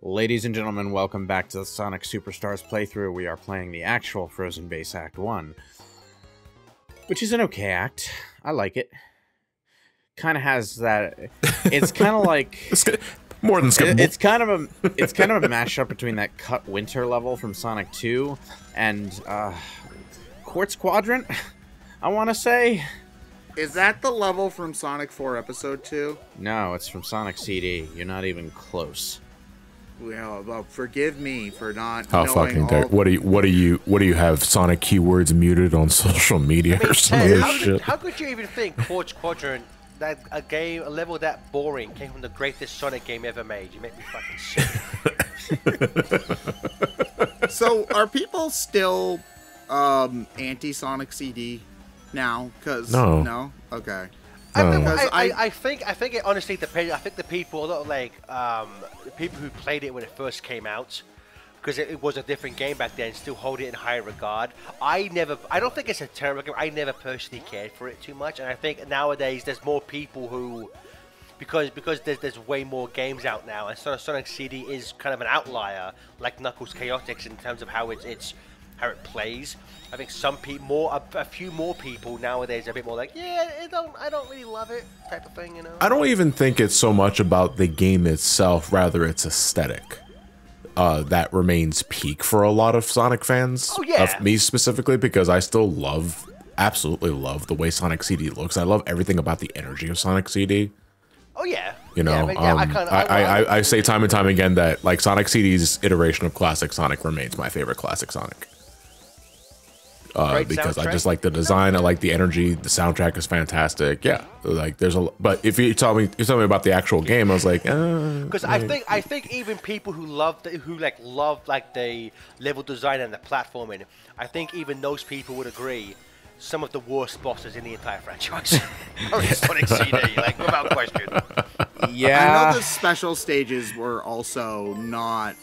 Ladies and gentlemen, welcome back to the Sonic Superstars playthrough. We are playing the actual Frozen Base Act 1, which is an okay act. I like it. Kind of has that. It's kind of like more than skippable. It's kind of a mashup between that Cut Winter level from Sonic 2 and Quartz Quadrant. I want to say. Is that the level from Sonic 4 Episode 2? No, it's from Sonic CD. You're not even close. Well, forgive me for not How knowing fucking dare. all... What do you have Sonic keywords muted on social media or some weird shit? How could you even think Quartz Quadrant, that a level that boring, came from the greatest Sonic game ever made? You make me fucking sick. So, are people still anti-Sonic CD now? Because no? Okay. I think it honestly depends. I think the people, a lot of the people who played it when it first came out, because it was a different game back then, still hold it in high regard. I don't think it's a terrible game. I never personally cared for it too much, and I think nowadays there's more people who, because there's way more games out now, and Sonic CD is kind of an outlier, like Knuckles Chaotix in terms of how it plays. I think some people, a few more people nowadays are a bit more like, yeah, I don't really love it, type of thing, you know. I don't even think it's so much about the game itself, rather its aesthetic. That remains peak for a lot of Sonic fans. Oh yeah. Of me specifically, because I still absolutely love the way Sonic CD looks. I love everything about the energy of Sonic CD. Oh yeah. You know, I say time and time again that like Sonic CD's iteration of classic Sonic remains my favorite classic Sonic. Because I just like the design, I like the energy, the soundtrack is fantastic. Yeah, like there's but if you tell me about the actual game, I was like, because I think even people who love the level design and the platforming, I think even those people would agree some of the worst bosses in the entire franchise are in Sonic CD, like without question. Yeah, I know the special stages were also not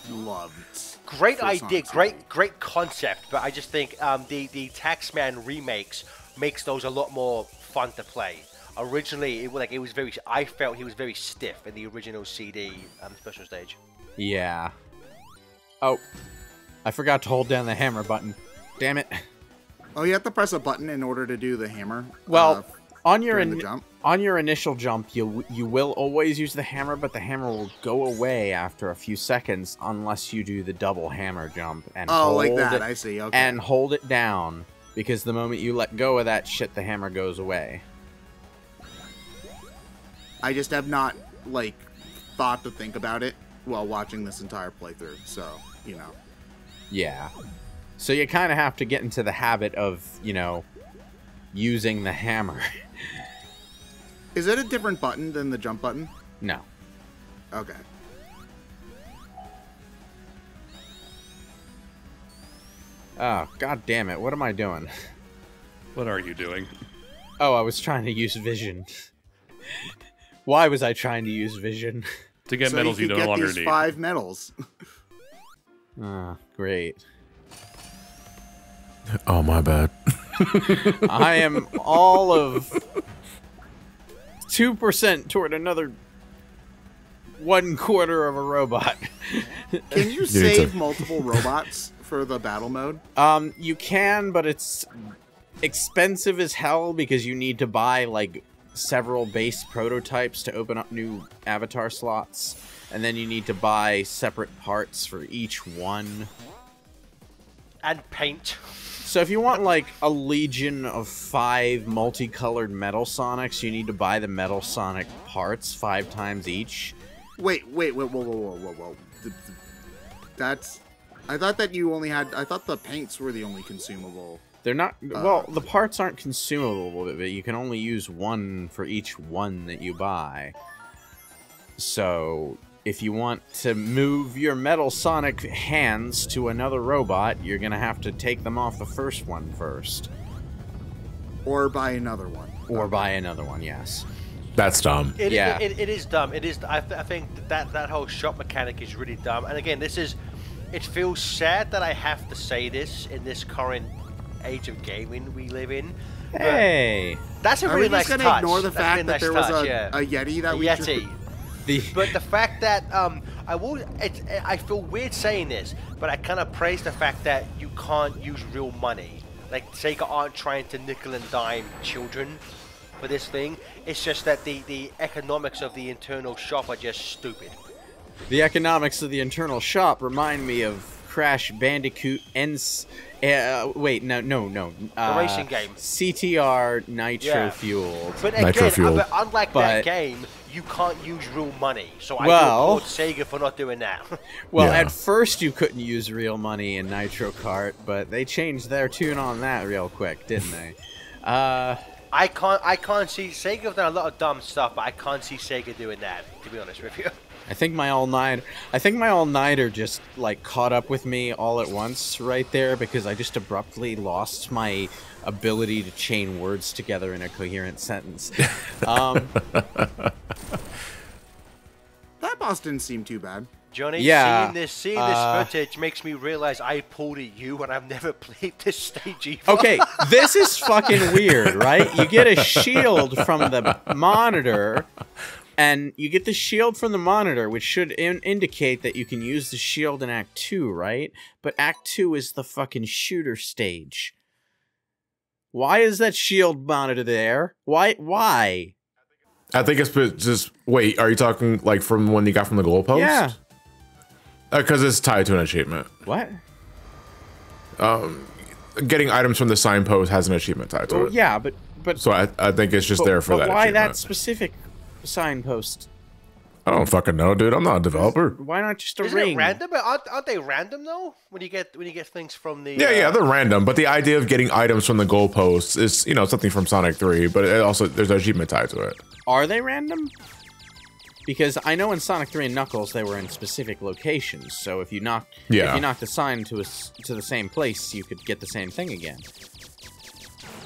loved. Great idea, great concept, but I just think the Taxman remakes makes those a lot more fun to play. Originally, I felt he was very stiff in the original CD special stage. Yeah. Oh, I forgot to hold down the hammer button. Damn it. Oh, you have to press a button in order to do the hammer. Well, on your initial jump, you will always use the hammer, but the hammer will go away after a few seconds unless you do the double hammer jump and like that. I see. Okay. And hold it down, because the moment you let go of that shit, the hammer goes away. I just have not thought to think about it while watching this entire playthrough, so you know. Yeah. So you kind of have to get into the habit of, using the hammer. Is it a different button than the jump button? No. Okay. Oh, god damn it. What am I doing? What are you doing? Oh, I was trying to use vision. Why was I trying to use vision? To get medals you no longer need. 5 medals. Ah, great. Oh, my bad. I am all of 2% toward another 1/4 of a robot. Can you save multiple robots for the battle mode? You can, but it's expensive as hell because you need to buy several base prototypes to open up new avatar slots, and then you need to buy separate parts for each one. And paint. So if you want a legion of 5 multicolored Metal Sonics, you need to buy the Metal Sonic parts 5 times each. Wait, whoa. That's... I thought that you only had... I thought the paints were the only consumable. They're not... well, the parts aren't consumable, but you can only use one for each one that you buy. So if you want to move your Metal Sonic hands to another robot, you're going to have to take them off the first one first. Or buy another one. Or buy another one, yes. That's dumb. It is dumb. It is. I think that whole shop mechanic is really dumb. And again, it feels sad that I have to say this in this current age of gaming we live in. Hey! That's a really nice touch. Are we just going to ignore the fact that there was a Yeti that we... Yeti. But the fact that I feel weird saying this, but I kind of praise the fact that you can't use real money. Like Sega aren't trying to nickel and dime children for this thing. It's just that the economics of the internal shop are just stupid. The economics of the internal shop remind me of Crash Bandicoot and wait, no. The racing game. CTR Nitro Fueled. But again, unlike that game, you can't use real money. So I do applaud Sega for not doing that. Well, at first you couldn't use real money in Nitro Kart, but they changed their tune on that real quick, didn't they? I can't see Sega have done a lot of dumb stuff, but I can't see Sega doing that, to be honest with you. I think my all-nighter just like caught up with me all at once right there because I just abruptly lost my ability to chain words together in a coherent sentence. That boss didn't seem too bad. Johnny, seeing this footage makes me realize I pulled at you and I've never played this stage either. Okay, this is fucking weird, right? You get a shield from the monitor, and you get the shield from the monitor, which should indicate that you can use the shield in Act 2, right? But Act 2 is the fucking shooter stage. Why is that shield monitor there? Why? I think it's just... Wait, are you talking like from when you got from the goalpost? Yeah. Because it's tied to an achievement. What? Getting items from the signpost has an achievement tied to it. Yeah, but... So I think it's just there for that why achievement. that specific signpost? I don't fucking know, dude. I'm not a developer. Why not just a Isn't ring? it random? Aren't they random though? When you get things from the Yeah, they're random. But the idea of getting items from the goalposts is, something from Sonic 3. But it also there's an achievement tied to it. Are they random? Because I know in Sonic 3 and Knuckles they were in specific locations. So if you knocked the sign to the same place, you could get the same thing again.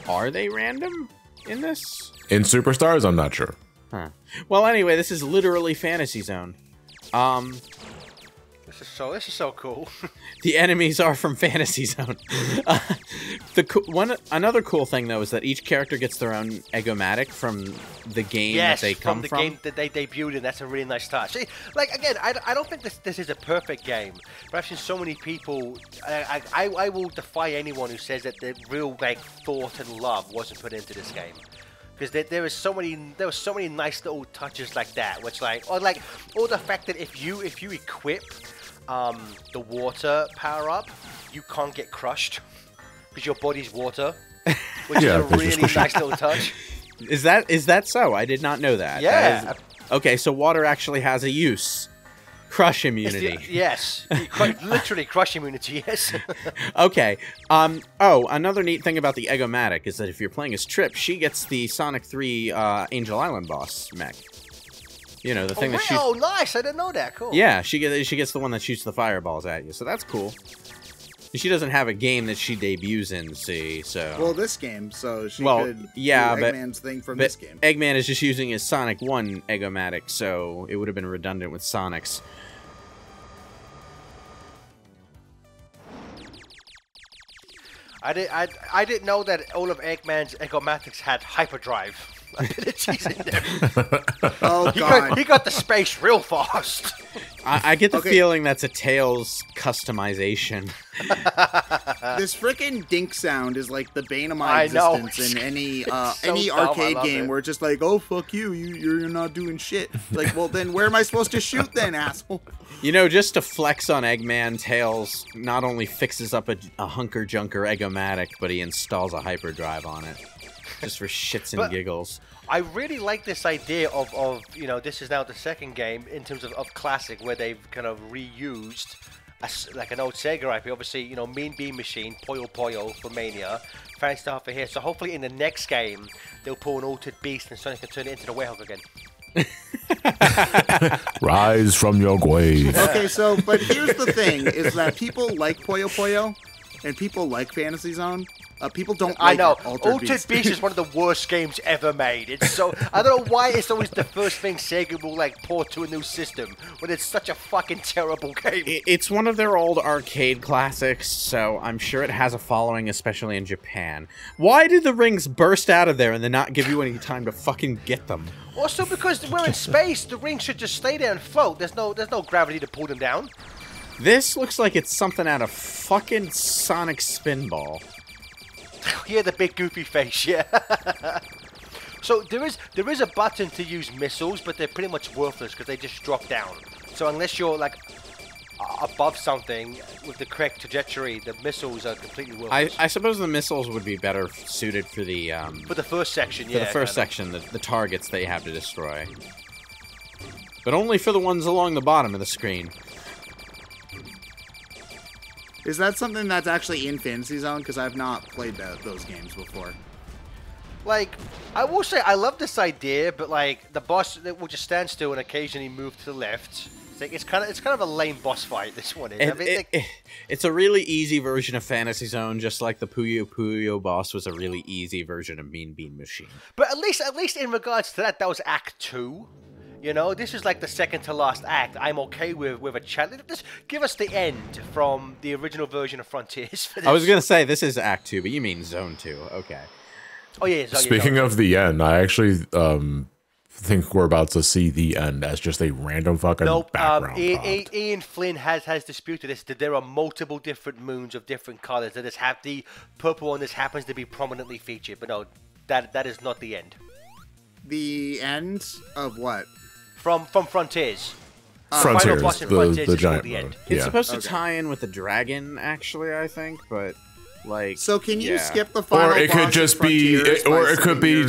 Are they random in this? In Superstars, I'm not sure. Huh. Well, anyway, this is literally Fantasy Zone. This is so cool. The enemies are from Fantasy Zone. Another cool thing though is that each character gets their own Eggomatic from the game that they come from. Yes, from the game that they debuted in. That's a really nice touch. See, like again, I don't think this is a perfect game, but I've seen so many people. I will defy anyone who says that the real thought and love wasn't put into this game. Because there were so many nice little touches like that, or the fact that if you equip the water power up, you can't get crushed because your body's water, which is a really nice little touch. Is that so? I did not know that. Yeah. Okay, so water actually has a use. Crush immunity. Yes. Literally crush immunity, yes. Okay. Another neat thing about the Eggomatic is that if you're playing as Trip, she gets the Sonic 3 Angel Island boss mech. The thing that shoots... Oh, nice! I didn't know that. Cool. Yeah, she gets the one that shoots the fireballs at you, so that's cool. She doesn't have a game that she debuts in, see, so... Well, this game, so she could do Eggman's thing from this game. Eggman is just using his Sonic 1 Eggomatic, so it would have been redundant with Sonic's. I didn't know that all of Eggman's Eggomatics had hyperdrive abilities in there. Oh, God. He got the space real fast. I get the feeling that's a Tails customization. This frickin' dink sound is like the bane of my existence in any arcade game where it's just like, oh, fuck you, you're not doing shit. Like, well, then where am I supposed to shoot then, asshole? Just to flex on Eggman, Tails not only fixes up a hunker-junker Eggomatic, but he installs a hyperdrive on it. Just for shits and giggles. I really like this idea of this is now the second game in terms of classic where they've kind of reused like an old Sega IP. Obviously, Mean Bean Machine, Poyo Poyo for Mania, fancy stuff for here. So hopefully in the next game they'll pull an altered beast and Sonic can turn it into the Werehog again. Rise from your grave. Okay, but here's the thing, is that people like Poyo Poyo, and people like Fantasy Zone, People don't I like know. Altered Beast. Beast is one of the worst games ever made. It's so I don't know why it's always the first thing Sega will like port to a new system when it's such a fucking terrible game. It's one of their old arcade classics, so I'm sure it has a following, especially in Japan. Why did the rings burst out of there and then not give you any time to fucking get them? Also, because we're in space, the rings should just stay there and float. There's no gravity to pull them down. This looks like it's something out of fucking Sonic Spinball. Yeah, the big goofy face, yeah. So there is a button to use missiles, but they're pretty much worthless because they just drop down. So unless you're like above something with the correct trajectory, the missiles are completely worthless. I suppose the missiles would be better suited for the first section, yeah. For the first section, the targets that you have to destroy. But only for the ones along the bottom of the screen. Is that something that's actually in Fantasy Zone? Because I've not played those games before. Like, I will say I love this idea, but like the boss will just stand still and occasionally move to the left. It's kind of a lame boss fight. This one is. It's a really easy version of Fantasy Zone, just like the Puyo Puyo boss was a really easy version of Mean Bean Machine. But at least in regards to that was Act 2. You know, this is like the second to last act. I'm okay with a challenge. Just give us the end from the original version of Frontiers. For this. I was gonna say this is Act 2, but you mean Zone 2. Okay. Oh yeah. Speaking of the end, I actually think we're about to see the end as just a random fucking background. Ian Flynn has disputed this, that there are multiple different moons of different colors. That have the purple one. This happens to be prominently featured, but no, that is not the end. The end of what? From Frontiers. Frontiers, Frontiers the giant mode. It's supposed to tie in with the dragon, actually, I think, but like. So can you skip the final? Or it could just be,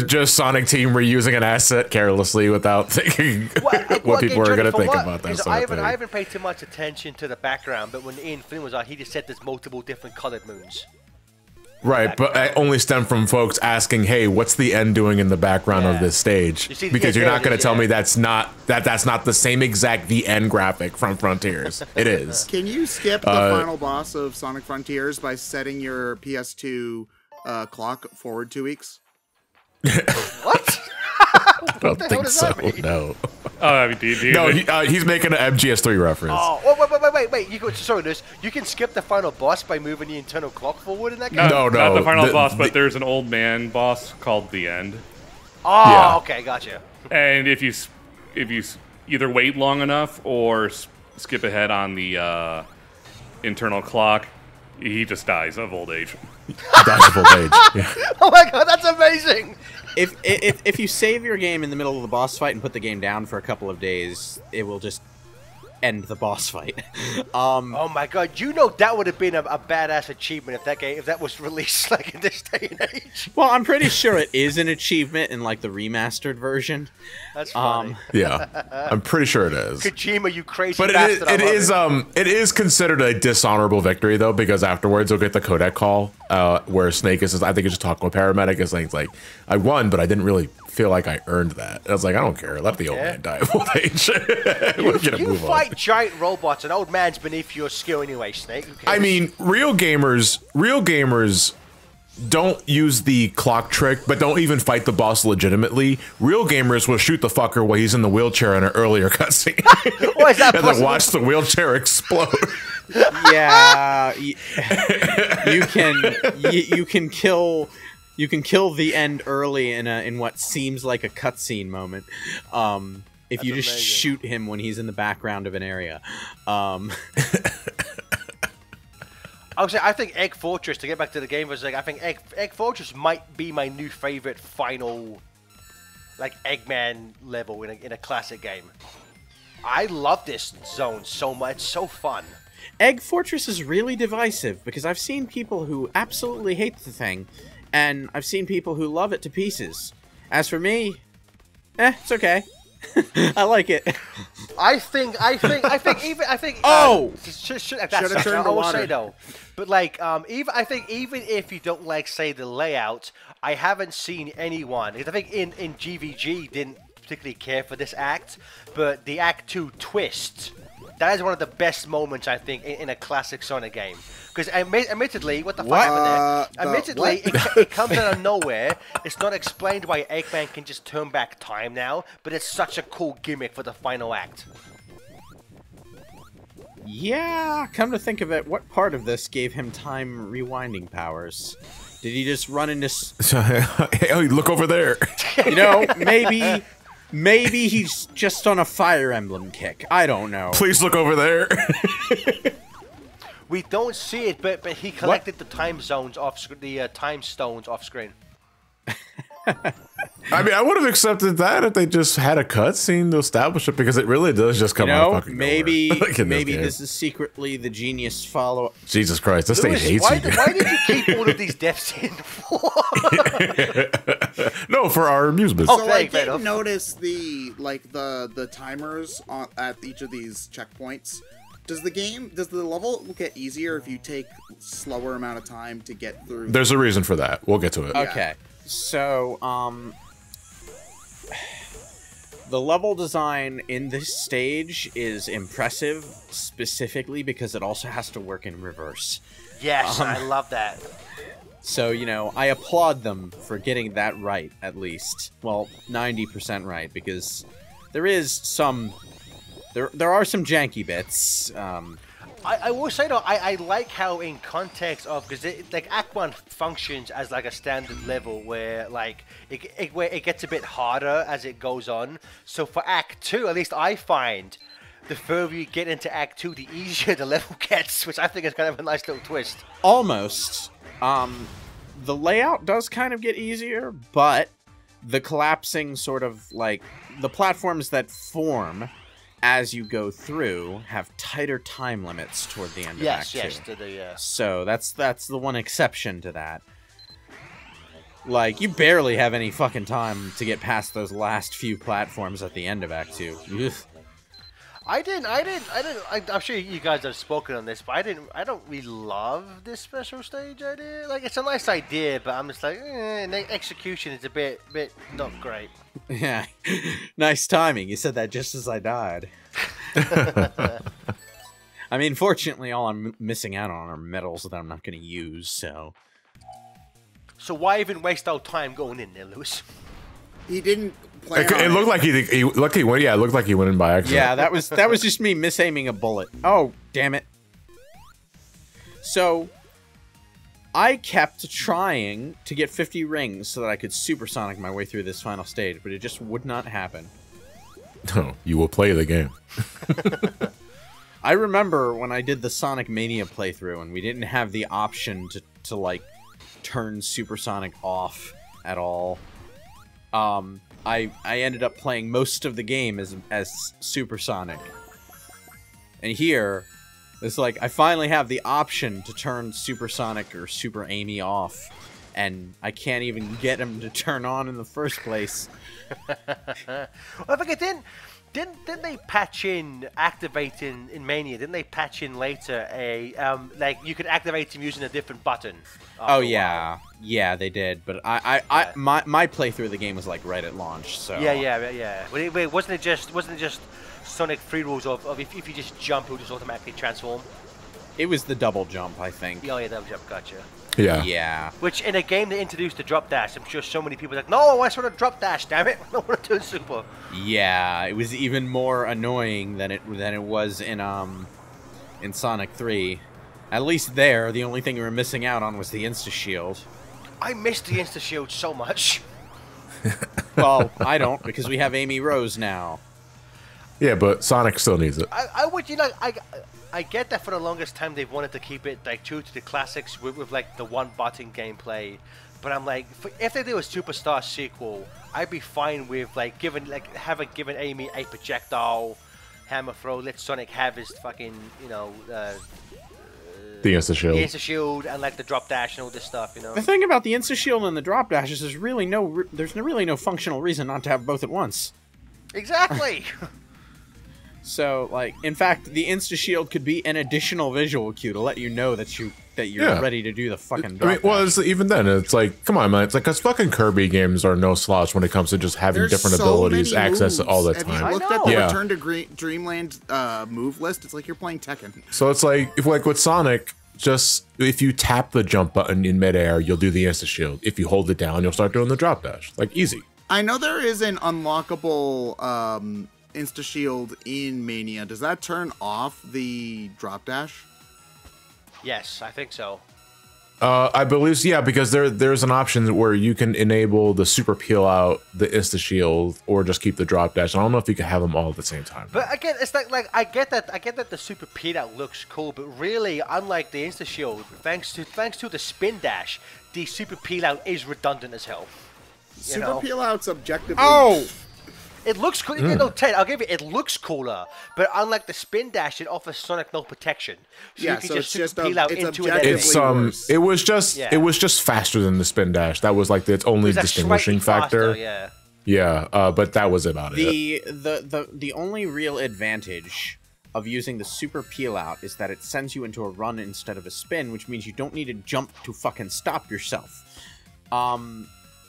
just Sonic Team reusing an asset carelessly without thinking what people are going to think about that. I haven't paid too much attention to the background, but when Ian Flynn was on, he just said there's multiple different colored moons. Right, but it only stemmed from folks asking, "Hey, what's the end doing in the background of this stage?" Because you're not going to tell me that's not the same exact the end graphic from Frontiers. It is. Can you skip the final boss of Sonic Frontiers by setting your PS2 clock forward 2 weeks? What? I don't think so. No. I mean, he's making an MGS3 reference. Oh, wait! You can skip the final boss by moving the internal clock forward in that game. No, not the final boss, but there's an old man boss called the End. Oh, yeah. Okay, gotcha. And if you either wait long enough or skip ahead on the internal clock, he just dies of old age. He dies of old age. Yeah. Oh my god, that's amazing! If you save your game in the middle of the boss fight and put the game down for a couple of days, it will just end the boss fight. Oh my god, you know that would have been a badass achievement if that was released like in this day and age. Well, I'm pretty sure it is an achievement in like the remastered version. That's funny. Yeah, I'm pretty sure it is. Kojima, you crazy but bastard. It is considered a dishonorable victory though, because afterwards you'll get the codec call where Snake is. I think he's just talking with paramedic. It's like I won, but I didn't really feel like I earned that. I was like, I don't care. Let the old man die of old age. You fight giant robots. An old man's beneath your skill anyway, Snake. I mean, real gamers don't use the clock trick, but don't even fight the boss legitimately. Real gamers will shoot the fucker while he's in the wheelchair in an earlier cutscene. Why is that and then watch the wheelchair explode. Yeah, you can kill the End early in what seems like a cutscene moment. If you just shoot him when he's in the background of an area. I think Egg Fortress, to get back to the game, I think Egg Fortress might be my new favorite final, like, Eggman level in a classic game. I love this zone so much, so fun. Egg Fortress is really divisive, because I've seen people who absolutely hate the thing, and I've seen people who love it to pieces. As for me, it's okay. I like it. I think. Oh, should have turned to water. Say though, but like, even if you don't like, say, the layout, I haven't seen anyone. I think in GVG didn't particularly care for this act, but the Act 2 twist That is one of the best moments, I think, in a classic Sonic game. Because admittedly, what the fuck happened there? Admittedly, it comes out of nowhere. It's not explained why Eggman can just turn back time now, but it's such a cool gimmick for the final act. Yeah, come to think of it, what part of this gave him time rewinding powers? Did he just run into... Oh, look over there. You know, maybe he's just on a Fire Emblem kick. I don't know. Please look over there. We don't see it, but he collected the time zones time stones off screen. I mean, I would have accepted that if they just had a cutscene to establish it, because it really does just come out of fucking maybe nowhere. maybe this is secretly the genius follow-up. Jesus Christ, this thing hates why you. Why did you keep all of these deaths in for? No, for our amusement. So I did notice the timers at each of these checkpoints. Does the level get easier if you take slower amount of time to get through? There's a reason for that. We'll get to it. Okay. So, the level design in this stage is impressive, specifically because it also has to work in reverse. Yes, I love that. So, you know, I applaud them for getting that right, at least. Well, 90% right, because there is some... There are some janky bits. I will say though, I like how in context of, because like Act 1 functions as like a standard level where like it gets a bit harder as it goes on. So for Act 2, at least I find the further you get into Act 2, the easier the level gets, which I think is kind of a nice little twist. Almost. The layout does kind of get easier, but the collapsing sort of like the platforms that form as you go through have tighter time limits toward the end of Act 2. Yes. So that's the one exception to that. Like, you barely have any fucking time to get past those last few platforms at the end of Act 2. Ugh. I'm sure you guys have spoken on this, but I don't really love this special stage idea. Like, it's a nice idea, but I'm just like, the execution is a bit not great. Yeah, nice timing. You said that just as I died. I mean, fortunately, all I'm missing out on are medals that I'm not going to use, so... So why even waste our time going in there, Lewis? He didn't play It looked like he went. Yeah, it looked like he went in by accident. Yeah, that was just me misaiming a bullet. Oh, damn it. So, I kept trying to get 50 rings so that I could supersonic my way through this final stage, but it just would not happen. No, you will play the game. I remember when I did the Sonic Mania playthrough and we didn't have the option to like, turn supersonic off at all. I ended up playing most of the game as supersonic. And here, it's like, I finally have the option to turn supersonic or super Amy off, and I can't even get him to turn on in the first place. Well, I think it didn't they patch in activating in Mania? Didn't they patch in later a like you could activate him using a different button? Oh yeah, yeah, they did. But my playthrough of the game was like right at launch. So yeah. Wait, wasn't it just Sonic free rules of if you just jump, it'll just automatically transform? It was the double jump, I think. Oh yeah, double jump, gotcha. Yeah. Yeah. Which in a game that introduced the drop dash, I'm sure so many people are like, no, I want to drop dash, damn it, I don't want to turn super. Yeah, it was even more annoying than it was in Sonic 3. At least there, the only thing we were missing out on was the insta shield. I missed the insta shield so much. Well, I don't, because we have Amy Rose now. Yeah, but Sonic still needs it. I get that for the longest time they've wanted to keep it like true to the classics with like the one button gameplay, but I'm like, if they do a Superstar sequel, I'd be fine with like given Amy a projectile hammer throw, let Sonic have his fucking The insta shield. The insta shield and like the drop dash and all this stuff, you know. The thing about the insta shield and the drop dash is there's really no functional reason not to have both at once. Exactly. So, like, in fact, the insta shield could be an additional visual cue to let you know that that you're ready to do the fucking drop I mean, well, it's, even then, it's like, come on, man. It's like, because fucking Kirby games are no slouch when it comes to just having different abilities, access all the time. Have you looked at the Return to Dreamland move list? It's like you're playing Tekken. So it's like, like with Sonic, just if you tap the jump button in midair, you'll do the insta shield. If you hold it down, you'll start doing the drop dash. Like, easy. I know there is an unlockable insta shield in Mania. Does that turn off the drop dash? Yes, I think so. I believe, yeah, because there's an option where you can enable the super peel out, the insta shield, or just keep the drop dash. I don't know if you can have them all at the same time. But again, it's like I get that the super peel out looks cool, but really, unlike the insta shield, thanks to the spin dash, the super peel out is redundant as hell. Super peel out's objectively. Oh. It looks cool. No, Ted, I'll give you. It looks cooler, but unlike the spin dash, it offers Sonic no protection. So you can just peel out into an enemy. It's it was just faster than the spin dash. That was like its only distinguishing factor. Faster, but that was about it. The only real advantage of using the super peel out is that it sends you into a run instead of a spin, which means you don't need to jump to fucking stop yourself.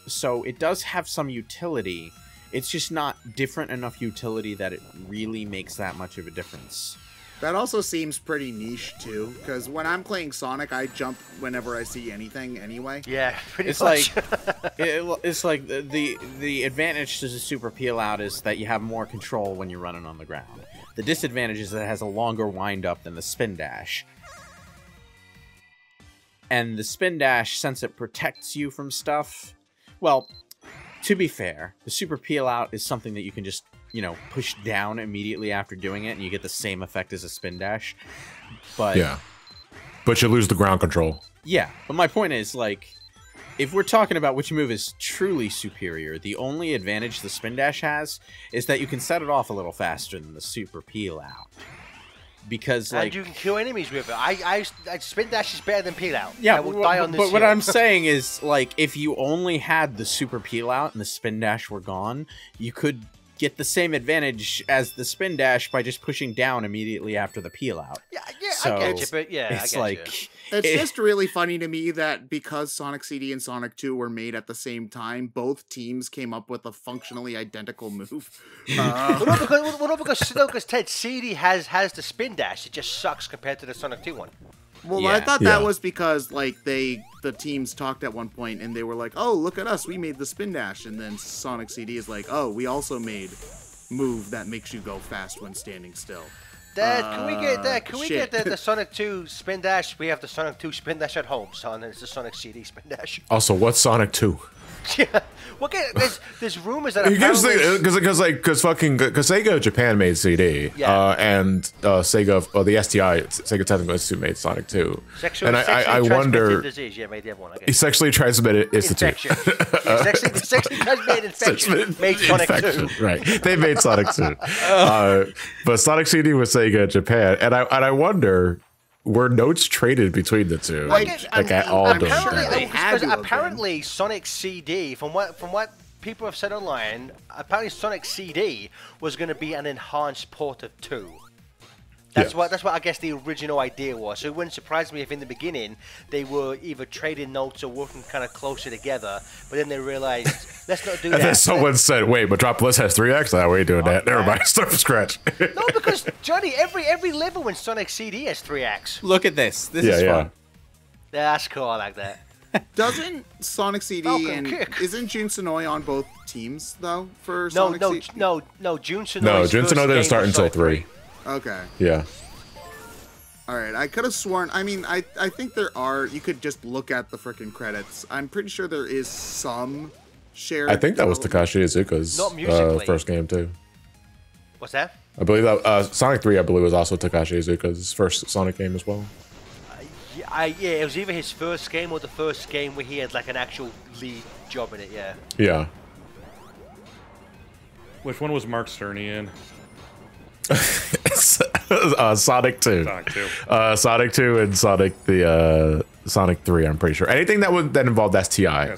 So it does have some utility. It's just not different enough utility that it really makes that much of a difference. That also seems pretty niche, too, because when I'm playing Sonic, I jump whenever I see anything anyway. Yeah, pretty it's much. It's like the advantage to the super peel out is that you have more control when you're running on the ground. The disadvantage is that it has a longer wind-up than the spin dash. And the spin dash, since it protects you from stuff, well... To be fair, the super peel out is something that you can just, you know, push down immediately after doing it, and you get the same effect as a spin dash. But but you lose the ground control. Yeah, but my point is, like, if we're talking about which move is truly superior, the only advantage the spin dash has is that you can set it off a little faster than the super peel out. Because, like, and you can kill enemies with it. I spin dash is better than peel out. Yeah, I will die on this but what I'm saying is, like, if you only had the super peel out and the spin dash were gone, you could get the same advantage as the spin dash by just pushing down immediately after the peel out. Yeah, so I get you, but yeah, it's I get like, you. It's just really funny to me that because Sonic CD and Sonic 2 were made at the same time, both teams came up with a functionally identical move. Because Ted, CD has the spin dash. It just sucks compared to the Sonic 2 one. Well, I thought that was because like the teams talked at one point and they were like, "Oh, look at us, we made the spin dash," and then Sonic CD is like, "Oh, we also made move that makes you go fast when standing still." Dad, can we get that? Can we get the Sonic 2 spin dash? We have the Sonic 2 spin dash at home, son. And it's the Sonic CD spin dash. Also, what's Sonic 2? Yeah, well, there's rumors that because Sega Japan made CD, and Sega, the STI, Sega Technical Institute made Sonic 2. Sexually wonder, disease, made the other one. Sexually transmitted institute. Sexually transmitted infection made Sonic 2. Right, they made Sonic 2. But Sonic CD was Sega Japan, and I wonder. Were notes traded between the two? Apparently, Sonic CD, from what people have said online, apparently Sonic CD was going to be an enhanced port of 2. That's what I guess the original idea was. So it wouldn't surprise me if in the beginning they were either trading notes or working kind of closer together, but then they realized, let's not do that. And then someone said, wait, Metropolis has 3 acts? How are you doing that? Never mind, start from scratch. No, because, Johnny, every level in Sonic CD has 3 acts. Look at this. This is fun. Yeah, that's cool. I like that. Doesn't Sonic CD isn't Jun Sonoy on both teams, though, for Sonic CD? No, Jun Sonoy. No, Jun Sonoy didn't start until 3. Okay. Yeah. All right. I could have sworn. I mean, I think there are. You could just look at the freaking credits. I'm pretty sure there is some shared. I think that was Takashi Iizuka's first game too. What's that? I believe that Sonic 3. I believe was also Takashi Iizuka's first Sonic game as well. Yeah, it was either his first game or the first game where he had like an actual lead job in it. Yeah. Yeah. Which one was Mark Cerny in? Sonic 2. Sonic 2 and Sonic 3, I'm pretty sure. Anything that involved STI.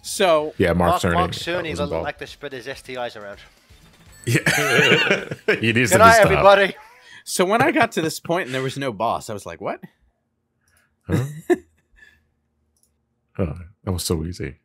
So yeah, Mark Cerny. Mark Cerny like to spread his STIs around. Yeah. He needs Good to be night, stopped. everybody. So when I got to this point and there was no boss, I was like, what? Huh? Oh, that was so easy.